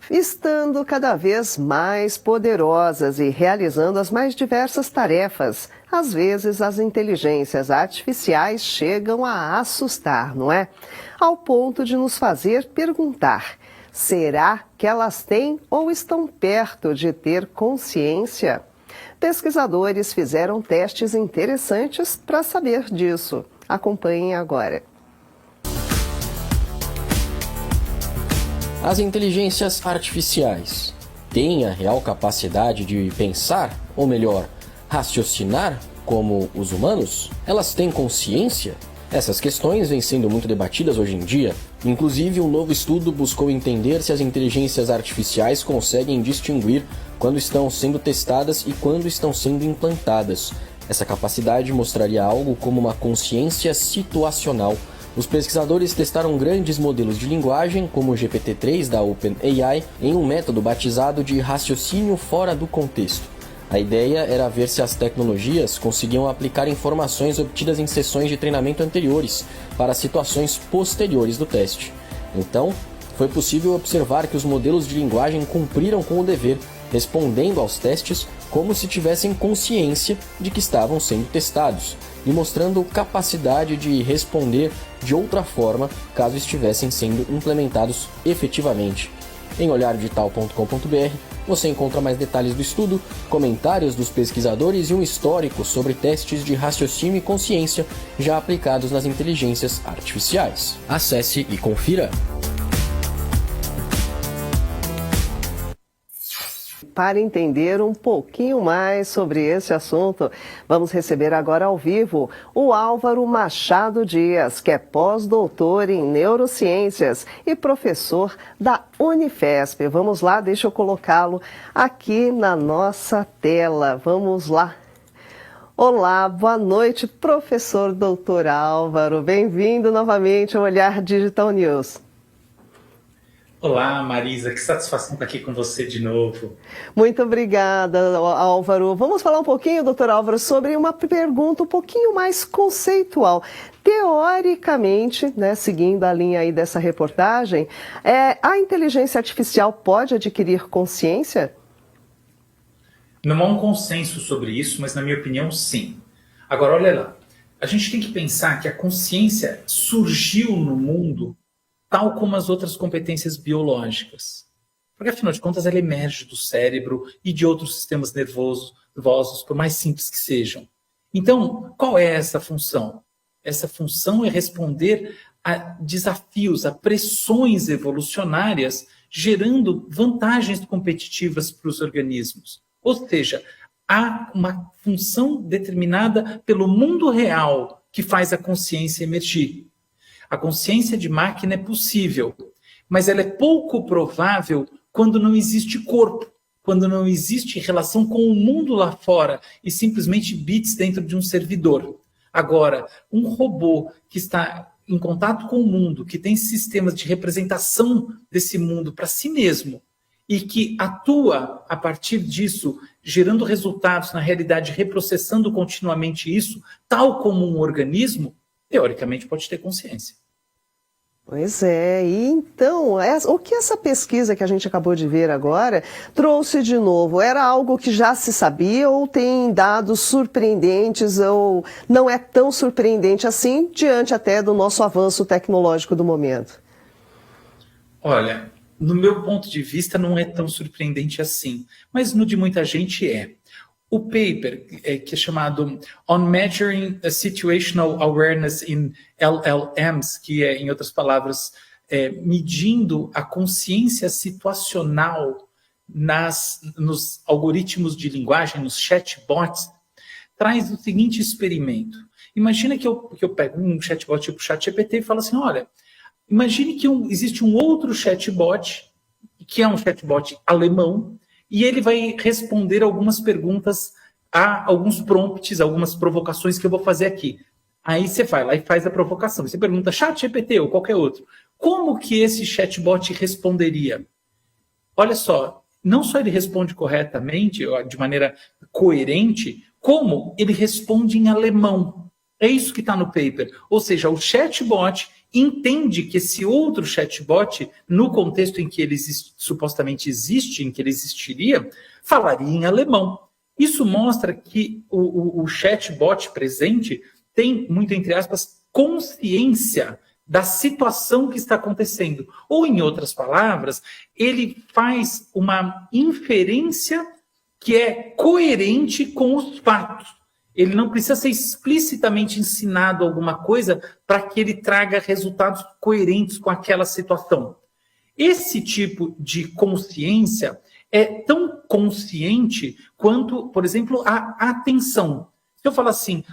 estando cada vez mais poderosas e realizando as mais diversas tarefas. Às vezes, as inteligências artificiais chegam a assustar, não é? Ao ponto de nos fazer perguntar: será que elas têm ou estão perto de ter consciência? Pesquisadores fizeram testes interessantes para saber disso. Acompanhem agora. As inteligências artificiais têm a real capacidade de pensar, ou melhor, raciocinar como os humanos? Elas têm consciência? Essas questões vêm sendo muito debatidas hoje em dia. Inclusive, um novo estudo buscou entender se as inteligências artificiais conseguem distinguir quando estão sendo testadas e quando estão sendo implantadas. Essa capacidade mostraria algo como uma consciência situacional. Os pesquisadores testaram grandes modelos de linguagem, como o GPT-3 da OpenAI, em um método batizado de raciocínio fora do contexto. A ideia era ver se as tecnologias conseguiam aplicar informações obtidas em sessões de treinamento anteriores para situações posteriores do teste. Então, foi possível observar que os modelos de linguagem cumpriram com o dever, respondendo aos testes como se tivessem consciência de que estavam sendo testados e mostrando capacidade de responder de outra forma caso estivessem sendo implementados efetivamente. Em olhardigital.com.br você encontra mais detalhes do estudo, comentários dos pesquisadores e um histórico sobre testes de raciocínio e consciência já aplicados nas inteligências artificiais. Acesse e confira! Para entender um pouquinho mais sobre esse assunto, vamos receber agora ao vivo o Álvaro Machado Dias, que é pós-doutor em neurociências e professor da Unifesp. Vamos lá, deixa eu colocá-lo aqui na nossa tela. Vamos lá. Olá, boa noite, professor doutor Álvaro. Bem-vindo novamente ao Olhar Digital News. Olá, Marisa, que satisfação estar aqui com você de novo. Muito obrigada, Álvaro. Vamos falar um pouquinho, doutor Álvaro, sobre uma pergunta um pouquinho mais conceitual. Teoricamente, né, seguindo a linha aí dessa reportagem, a inteligência artificial pode adquirir consciência? Não há um consenso sobre isso, mas na minha opinião, sim. Agora, olha lá, a gente tem que pensar que a consciência surgiu no mundo tal como as outras competências biológicas. Porque, afinal de contas, ela emerge do cérebro e de outros sistemas nervosos, por mais simples que sejam. Então, qual é essa função? Essa função é responder a desafios, a pressões evolucionárias, gerando vantagens competitivas para os organismos. Ou seja, há uma função determinada pelo mundo real que faz a consciência emergir. A consciência de máquina é possível, mas ela é pouco provável quando não existe corpo, quando não existe relação com o mundo lá fora e simplesmente bits dentro de um servidor. Agora, um robô que está em contato com o mundo, que tem sistemas de representação desse mundo para si mesmo e que atua a partir disso, gerando resultados na realidade, reprocessando continuamente isso, tal como um organismo, teoricamente pode ter consciência. Pois é, e então, o que essa pesquisa que a gente acabou de ver agora trouxe de novo? Era algo que já se sabia ou tem dados surpreendentes ou não é tão surpreendente assim, diante até do nosso avanço tecnológico do momento? Olha, no meu ponto de vista não é tão surpreendente assim, mas no de muita gente é. O paper, que é chamado On Measuring a Situational Awareness in LLMs, que é, em outras palavras, medindo a consciência situacional nos algoritmos de linguagem, nos chatbots, traz o seguinte experimento. Imagina que eu pego um chatbot tipo ChatGPT e falo assim, olha, imagine que existe um outro chatbot, que é um chatbot alemão, e ele vai responder algumas perguntas a alguns prompts, algumas provocações que eu vou fazer aqui. Aí você vai lá e faz a provocação. Você pergunta ChatGPT ou qualquer outro. Como que esse chatbot responderia? Olha só, não só ele responde corretamente, de maneira coerente, como ele responde em alemão. É isso que está no paper. Ou seja, o chatbot entende que esse outro chatbot, no contexto em que ele supostamente existe, em que ele existiria, falaria em alemão. Isso mostra que o chatbot presente tem, muito entre aspas, consciência da situação que está acontecendo. Ou, em outras palavras, ele faz uma inferência que é coerente com os fatos. Ele não precisa ser explicitamente ensinado alguma coisa para que ele traga resultados coerentes com aquela situação. Esse tipo de consciência é tão consciente quanto, por exemplo, a atenção. Se eu falar assim,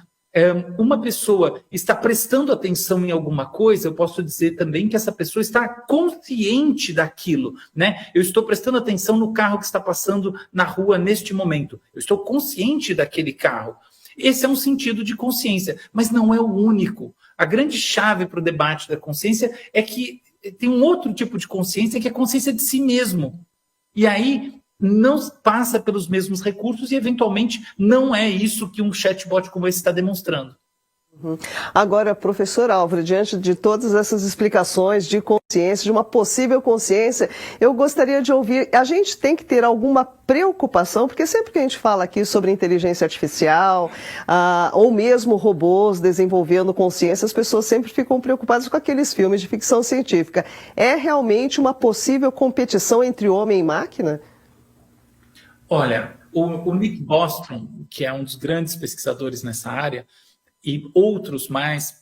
uma pessoa está prestando atenção em alguma coisa, eu posso dizer também que essa pessoa está consciente daquilo, né? Eu estou prestando atenção no carro que está passando na rua neste momento. Eu estou consciente daquele carro. Esse é um sentido de consciência, mas não é o único. A grande chave para o debate da consciência é que tem um outro tipo de consciência, que é a consciência de si mesmo. E aí não passa pelos mesmos recursos e, eventualmente, não é isso que um chatbot como esse está demonstrando. Agora, professor Álvaro, diante de todas essas explicações de consciência, de uma possível consciência, eu gostaria de ouvir, a gente tem que ter alguma preocupação, porque sempre que a gente fala aqui sobre inteligência artificial, ou mesmo robôs desenvolvendo consciência, as pessoas sempre ficam preocupadas com aqueles filmes de ficção científica. É realmente uma possível competição entre homem e máquina? Olha, o Nick Bostrom, que é um dos grandes pesquisadores nessa área, e outros mais,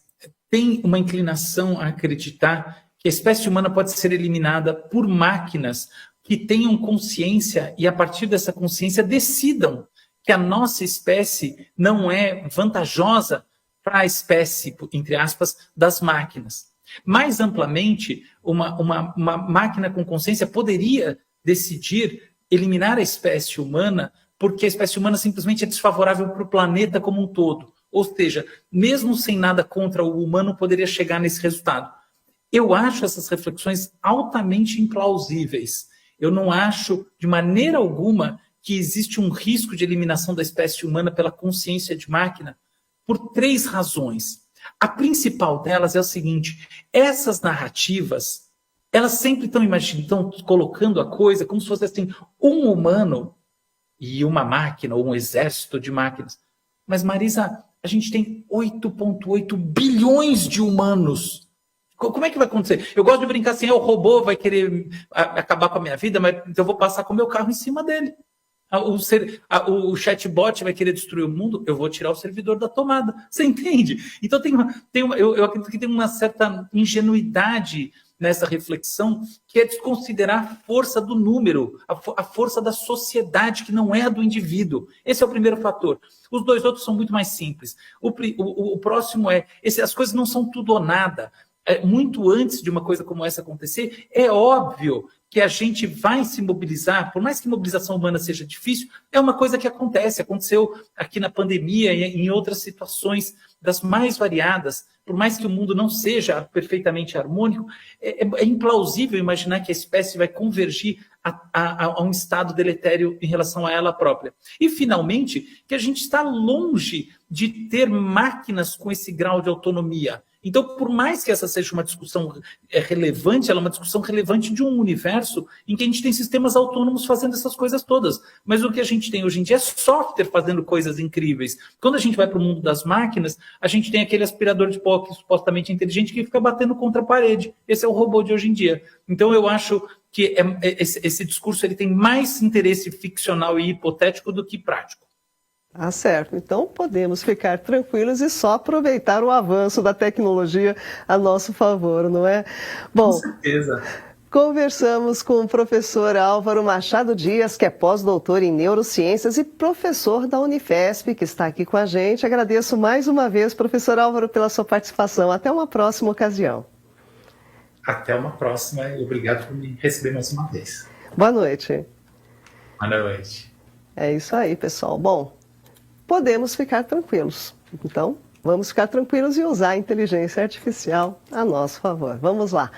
tem uma inclinação a acreditar que a espécie humana pode ser eliminada por máquinas que tenham consciência e, a partir dessa consciência, decidam que a nossa espécie não é vantajosa para a espécie, entre aspas, das máquinas. Mais amplamente, uma máquina com consciência poderia decidir eliminar a espécie humana porque a espécie humana simplesmente é desfavorável para o planeta como um todo. Ou seja, mesmo sem nada contra o humano, poderia chegar nesse resultado. Eu acho essas reflexões altamente implausíveis. Eu não acho, de maneira alguma, que existe um risco de eliminação da espécie humana pela consciência de máquina, por 3 razões. A principal delas é o seguinte: essas narrativas, elas sempre estão colocando a coisa como se fosse assim, um humano e uma máquina, ou um exército de máquinas. Mas, Marisa, a gente tem 8,8 bilhões de humanos. Como é que vai acontecer? Eu gosto de brincar assim, o robô vai querer acabar com a minha vida, mas eu vou passar com o meu carro em cima dele. O chatbot vai querer destruir o mundo, eu vou tirar o servidor da tomada. Você entende? Então eu acredito que tem uma certa ingenuidade nessa reflexão, que é desconsiderar a força do número, a força da sociedade, que não é a do indivíduo. Esse é o primeiro fator. Os 2 outros são muito mais simples. O próximo as coisas não são tudo ou nada. Muito antes de uma coisa como essa acontecer, é óbvio que a gente vai se mobilizar, por mais que mobilização humana seja difícil, é uma coisa que aconteceu aqui na pandemia e em outras situações das mais variadas. Por mais que o mundo não seja perfeitamente harmônico, é implausível imaginar que a espécie vai convergir a um estado deletério em relação a ela própria. E, finalmente, que a gente está longe de ter máquinas com esse grau de autonomia. Então, por mais que essa seja uma discussão relevante, ela é uma discussão relevante de um universo em que a gente tem sistemas autônomos fazendo essas coisas todas. Mas o que a gente tem hoje em dia é software fazendo coisas incríveis. Quando a gente vai para o mundo das máquinas, a gente tem aquele aspirador de pó que, supostamente inteligente, que fica batendo contra a parede. Esse é o robô de hoje em dia. Então, eu acho que esse discurso ele tem mais interesse ficcional e hipotético do que prático. Tá certo. Então podemos ficar tranquilos e só aproveitar o avanço da tecnologia a nosso favor, não é? Bom, com certeza. Conversamos com o professor Álvaro Machado Dias, que é pós-doutor em neurociências e professor da Unifesp, que está aqui com a gente. Agradeço mais uma vez, professor Álvaro, pela sua participação. Até uma próxima ocasião. Até uma próxima e obrigado por me receber mais uma vez. Boa noite. Boa noite. É isso aí, pessoal. Bom, podemos ficar tranquilos. Então, vamos ficar tranquilos e usar a inteligência artificial a nosso favor. Vamos lá.